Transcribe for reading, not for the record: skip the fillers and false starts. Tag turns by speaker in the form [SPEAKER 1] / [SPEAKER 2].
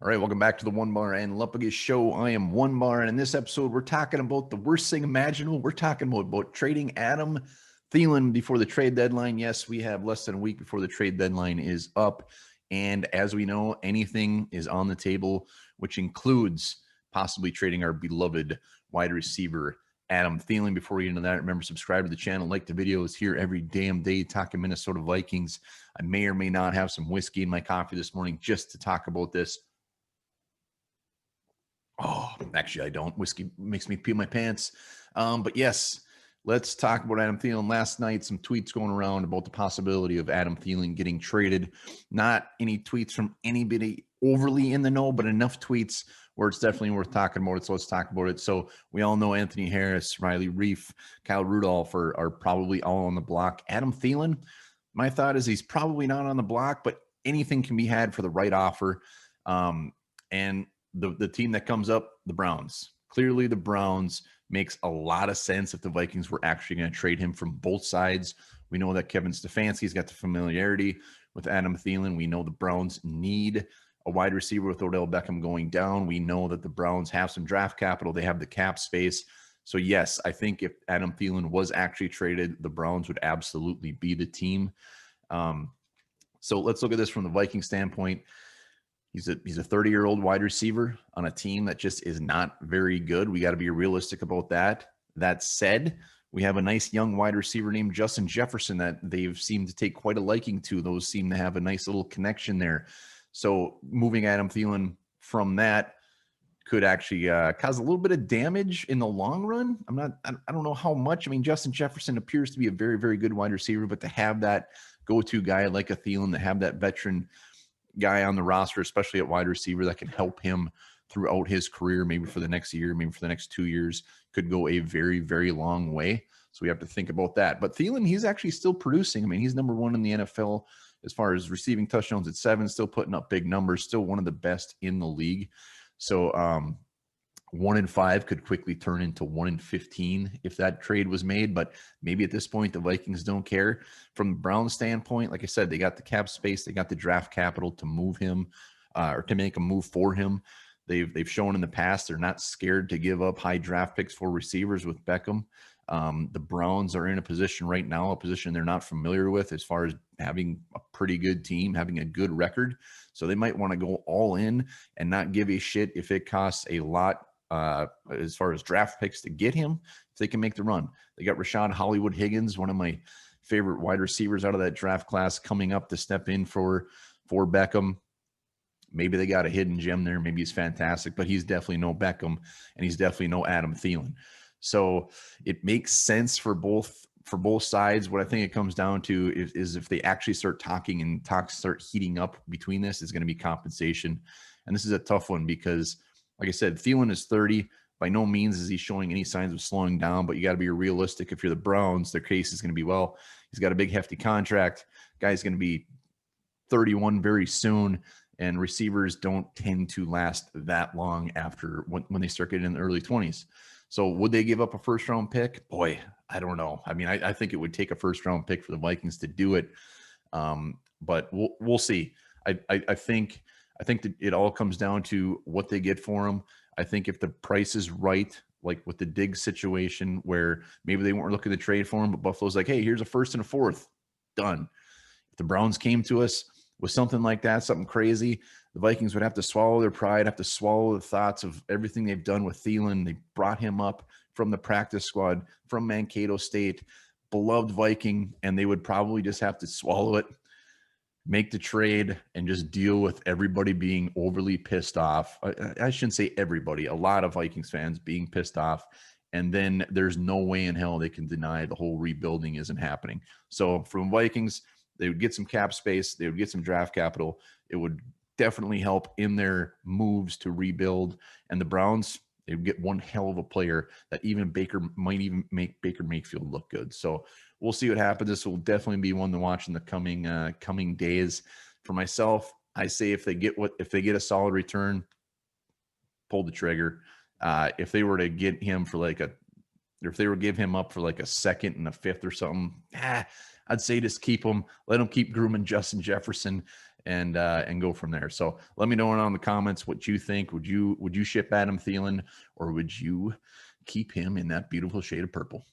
[SPEAKER 1] All right, welcome back to the One Bar and Lupagus Show. I am One Bar, and in this episode, we're talking about the worst thing imaginable. We're talking about trading Adam Thielen before the trade deadline. Yes, we have less than a week before the trade deadline is up, and as we know, anything is on the table, which includes possibly trading our beloved wide receiver Adam Thielen. Before we get into that, remember, subscribe to the channel, like the videos here every damn day, talking Minnesota Vikings. I may or may not have some whiskey in my coffee this morning just to talk about this. Oh, actually, I don't. Whiskey makes me pee my pants. But yes, let's talk about Adam Thielen. Last night, some tweets going around about the possibility of Adam Thielen getting traded. Not any tweets from anybody overly in the know, but enough tweets where it's definitely worth talking about it. So let's talk about it. So we all know Anthony Harris, Riley Reif, Kyle Rudolph are probably all on the block. Adam Thielen, my thought is he's probably not on the block, but anything can be had for the right offer. And the team that comes up, the Browns. Clearly, the Browns makes a lot of sense if the Vikings were actually going to trade him from both sides. We know that Kevin Stefanski's got the familiarity with Adam Thielen. We know the Browns need a wide receiver with Odell Beckham going down. We know that the Browns have some draft capital. They have the cap space. So, yes, I think if Adam Thielen was actually traded, the Browns would absolutely be the team. So let's look at this from the Viking standpoint. He's a 30-year-old wide receiver on a team that just is not very good. We got to be realistic about that. That said, we have a nice young wide receiver named Justin Jefferson that they've seemed to take quite a liking to. Those seem to have a nice little connection there. So moving Adam Thielen from that could actually cause a little bit of damage in the long run. I don't know how much. I mean, Justin Jefferson appears to be a very, very good wide receiver, but to have that go-to guy like a Thielen, to have that veteran guy on the roster, especially at wide receiver, that can help him throughout his career, maybe for the next year, maybe for the next 2 years, could go a very, very long way. So we have to think about that. But Thielen, he's actually still producing. I mean, he's number one in the NFL as far as receiving touchdowns at 7, still putting up big numbers, still one of the best in the league. So 1-5 could quickly turn into 1-15 if that trade was made. But maybe at this point, the Vikings don't care. From the Browns standpoint, like I said, they got the cap space, they got the draft capital to move him or to make a move for him. They've shown in the past they're not scared to give up high draft picks for receivers with Beckham. The Browns are in a position right now, a position they're not familiar with as far as having a pretty good team, having a good record. So they might want to go all in and not give a shit if it costs a lot as far as draft picks to get him, if they can make the run. They got Rashad Hollywood Higgins, one of my favorite wide receivers out of that draft class, coming up to step in for Beckham. Maybe they got a hidden gem there. Maybe he's fantastic, but he's definitely no Beckham, and he's definitely no Adam Thielen. So it makes sense for both sides. What I think it comes down to is if they actually start talking and talks start heating up between this, is going to be compensation. And this is a tough one because, like I said, Thielen is 30. By no means is he showing any signs of slowing down, but you got to be realistic. If you're the Browns, their case is going to be, well, he's got a big, hefty contract. Guy's going to be 31 very soon, and receivers don't tend to last that long after when they start getting in the early 20s. So would they give up a first-round pick? Boy, I don't know. I mean, I think it would take a first-round pick for the Vikings to do it, but we'll see. I think that it all comes down to what they get for him. I think if the price is right, like with the Diggs situation, where maybe they weren't looking to trade for him, but Buffalo's like, hey, here's a first and a fourth, done. If the Browns came to us with something like that, something crazy, the Vikings would have to swallow their pride, have to swallow the thoughts of everything they've done with Thielen. They brought him up from the practice squad from Mankato State, beloved Viking, and they would probably just have to swallow it, make the trade, and just deal with everybody being overly pissed off. I shouldn't say everybody, a lot of Vikings fans being pissed off. And then there's no way in hell they can deny the whole rebuilding isn't happening. So from Vikings, they would get some cap space. They would get some draft capital. It would definitely help in their moves to rebuild. And the Browns, they would get one hell of a player that even might even make Baker Mayfield look good. So we'll see what happens. This will definitely be one to watch in the coming days. For myself, I say if they get a solid return, pull the trigger. If they were to get him for if they were to give him up for like a second and a fifth or something, I'd say just keep him, let him keep grooming Justin Jefferson and go from there. So let me know in the comments what you think. Would you ship Adam Thielen, or would you keep him in that beautiful shade of purple?